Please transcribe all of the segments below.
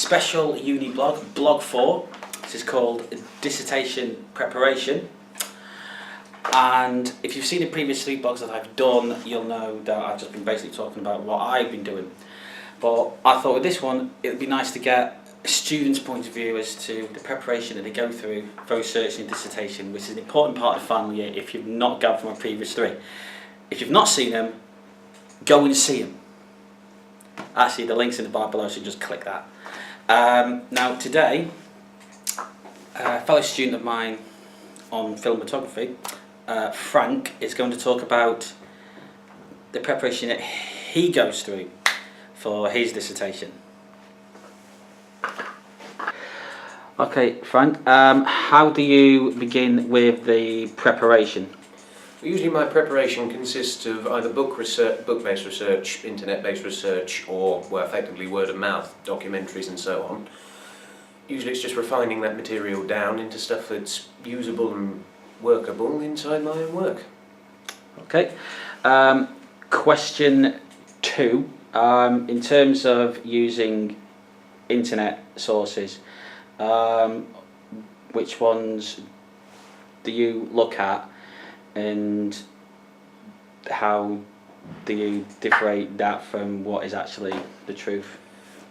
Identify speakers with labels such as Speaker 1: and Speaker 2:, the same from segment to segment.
Speaker 1: special uni blog, blog 4. This is called Dissertation Preparation. And if you've seen the previous 3 blogs that I've done, you'll know that I've just been basically talking about what I've been doing. But I thought with this one, it would be nice to get a student's point of view as to the preparation that they go through for research and dissertation, which is an important part of the final year if you've not gathered from my previous 3. If you've not seen them, go and see them. Actually, the link's in the bar below, so just click that. Now today, a fellow student of mine on cinematography, Frank, is going to talk about the preparation that he goes through for his dissertation. Okay, Frank, how do you begin with the preparation?
Speaker 2: Usually my preparation consists of either book-based research, internet-based research, or, well, effectively word-of-mouth, documentaries and so on. Usually it's just refining that material down into stuff that's usable and workable inside my own work.
Speaker 1: Okay. Question 2. In terms of using internet sources, which ones do you look at, and how do you differentiate that from what is actually the truth?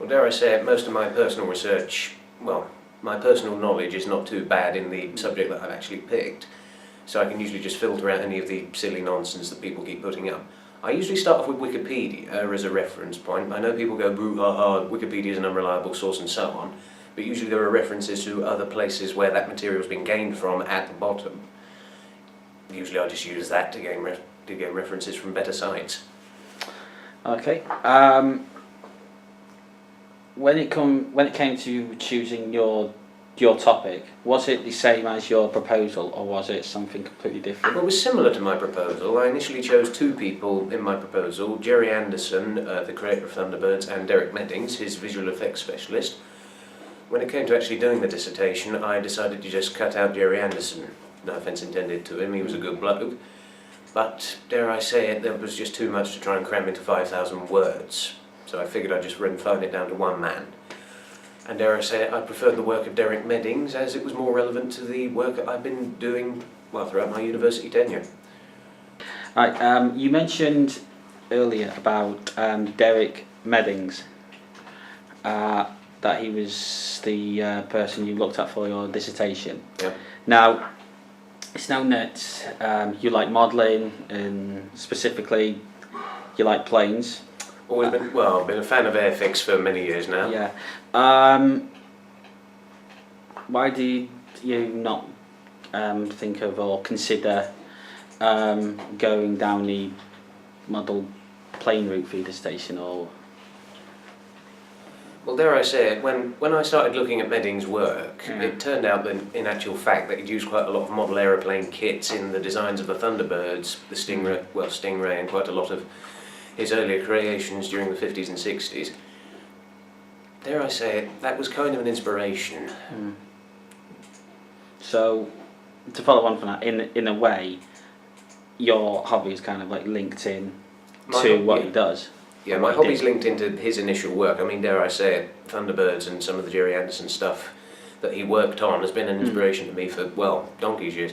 Speaker 2: Well, dare I say it, most of my personal research, well, my personal knowledge is not too bad in the subject that I've actually picked, so I can usually just filter out any of the silly nonsense that people keep putting up. I usually start off with Wikipedia as a reference point. I know people go boo-ha-ha, Wikipedia is an unreliable source and so on, but usually there are references to other places where that material's been gained from at the bottom. Usually I just use that to gain references from better sites.
Speaker 1: Okay. When it came to choosing your topic, was it the same as your proposal, or was it something completely different?
Speaker 2: Well, it was similar to my proposal. I initially chose 2 people in my proposal, Jerry Anderson, the creator of Thunderbirds, and Derek Meddings, his visual effects specialist. When it came to actually doing the dissertation, I decided to just cut out Jerry Anderson. No offence intended to him, he was a good bloke. But, dare I say it, there was just too much to try and cram into 5,000 words. So I figured I'd just refine it down to one man. And dare I say it, I preferred the work of Derek Meddings as it was more relevant to the work that I've been doing, well, throughout my university tenure.
Speaker 1: Right, you mentioned earlier about Derek Meddings, that he was the person you looked at for your dissertation.
Speaker 2: Yep.
Speaker 1: Now, it's known that you like modelling, and specifically you like planes.
Speaker 2: Always been, well, been a fan of airfix for many years now.
Speaker 1: Yeah. Why do you not think of or consider going down the model plane route for your dissertation, or?
Speaker 2: Well, dare I say it, when I started looking at Meddings' work, it turned out that in actual fact that he'd used quite a lot of model aeroplane kits in the designs of the Thunderbirds, the Stingray, and quite a lot of his earlier creations during the 50s and 60s. Dare I say it, that was kind of an inspiration.
Speaker 1: So, to follow on from that, in a way, your hobby is kind of like linked in to what he does.
Speaker 2: Yeah, my hobby's linked into his initial work. I mean, dare I say it, Thunderbirds and some of the Jerry Anderson stuff that he worked on has been an inspiration to me for, well, donkey's years.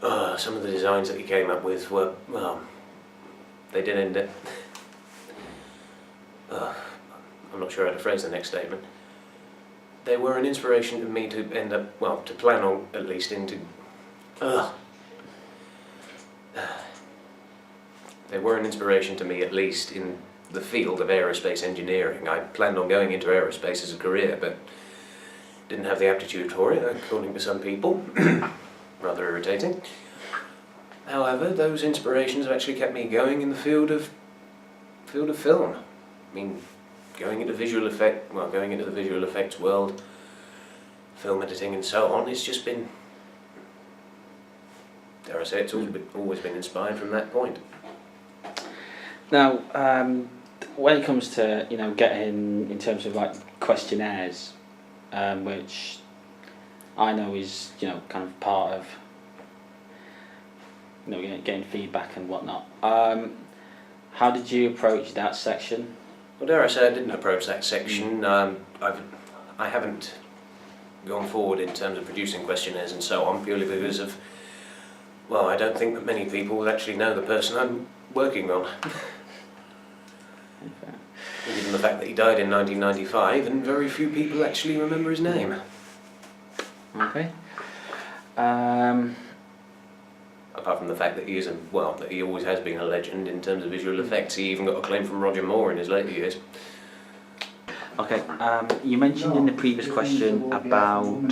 Speaker 2: Some of the designs that he came up with were, well, they did end up... I'm not sure how to phrase the next statement. They were an inspiration to me to end up, well, to plan on at least into... They were an inspiration to me, at least in the field of aerospace engineering. I planned on going into aerospace as a career, but didn't have the aptitude for it, according to some people. Rather irritating. However, those inspirations have actually kept me going in the field of film. I mean, going into the visual effects world, film editing and so on, it's just been, dare I say, it's always been inspired from that point.
Speaker 1: Now, when it comes to getting in terms of like questionnaires, which I know is kind of part of getting feedback and whatnot. How did you approach that section?
Speaker 2: Well, dare I say, I didn't approach that section. I haven't gone forward in terms of producing questionnaires and so on, purely because of, well, I don't think that many people would actually know the person I'm working on.
Speaker 1: Okay.
Speaker 2: Given the fact that he died in 1995 and very few people actually remember his name.
Speaker 1: Okay.
Speaker 2: Apart from the fact that he is that he always has been a legend in terms of visual effects. He even got a claim from Roger Moore in his later years.
Speaker 1: Okay, you mentioned in the previous question about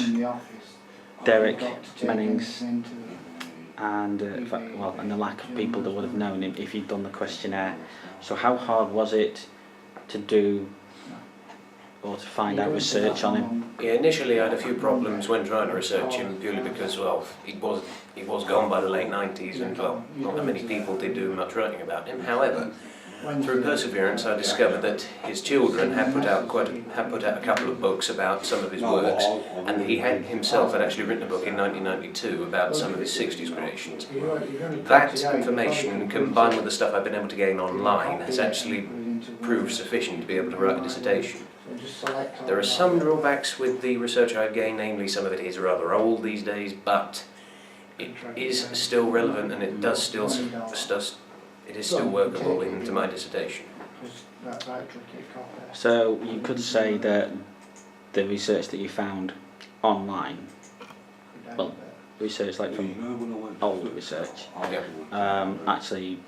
Speaker 1: Derek Mennings and and the lack of people that would have known him if he'd done the questionnaire. So how hard was it to do or to find out research on him?
Speaker 2: Yeah, initially I had a few problems when trying to research him, purely because, well, he was gone by the late 90s and, well, not that many people did do much writing about him. However, through perseverance I discovered that his children had put out a couple of books about some of his works, and he himself had actually written a book in 1992 about some of his 60s creations. That information, combined with the stuff I've been able to gain online, has actually proved sufficient to be able to write a dissertation. There are some drawbacks with the research I've gained, namely some of it is rather old these days, but it is still relevant and it is still workable into my dissertation.
Speaker 1: So you could say that the research that you found online, well, research like from old research, actually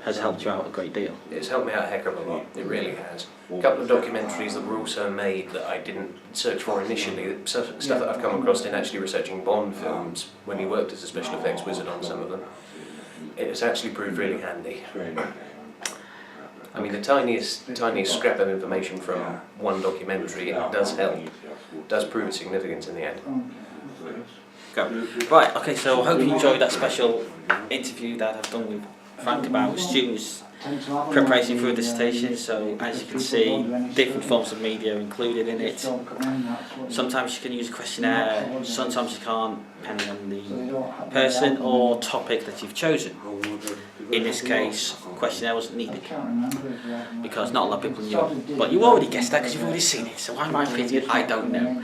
Speaker 1: has helped you out a great deal.
Speaker 2: It's helped me out a heck of a lot, it really has. A couple of documentaries that were also made that I didn't search for initially, stuff that I've come across in actually researching Bond films when he worked as a special effects wizard on some of them. It has actually proved really handy. I mean, the tiniest scrap of information from one documentary, it does help, does prove its significance in the end.
Speaker 1: Go. Right, okay, so I hope you enjoyed that special interview that I've done with Frank about students' preparation for a dissertation. So as you can see, different forms of media are included in it. Sometimes you can use a questionnaire, sometimes you can't, depending on the person or topic that you've chosen. In this case, questionnaire wasn't needed because not a lot of people knew. But you already guessed that because you've already seen it. So why am I repeating it? I don't know.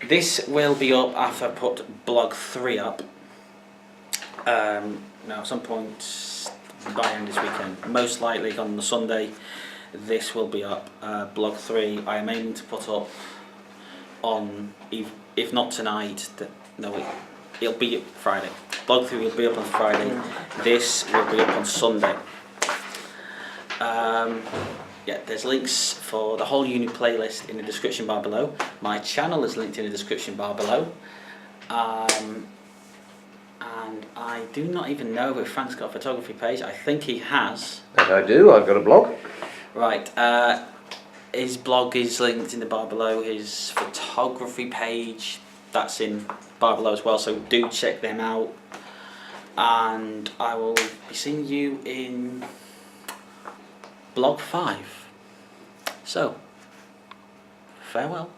Speaker 1: This will be up after I put blog 3 up. Now at some point by end this weekend, most likely on the Sunday, this will be up. Blog 3 I am aiming to put up on, if not tonight, it'll be Friday. Blog 3 will be up on Friday, this will be up on Sunday. Yeah, there's links for the whole unit playlist in the description bar below. My channel is linked in the description bar below. And I do not even know if Frank's got a photography page. I think he has.
Speaker 2: That I do, I've got a blog.
Speaker 1: Right, his blog is linked in the bar below. His photography page, that's in bar below as well, so do check them out. And I will be seeing you in blog 5. So, farewell.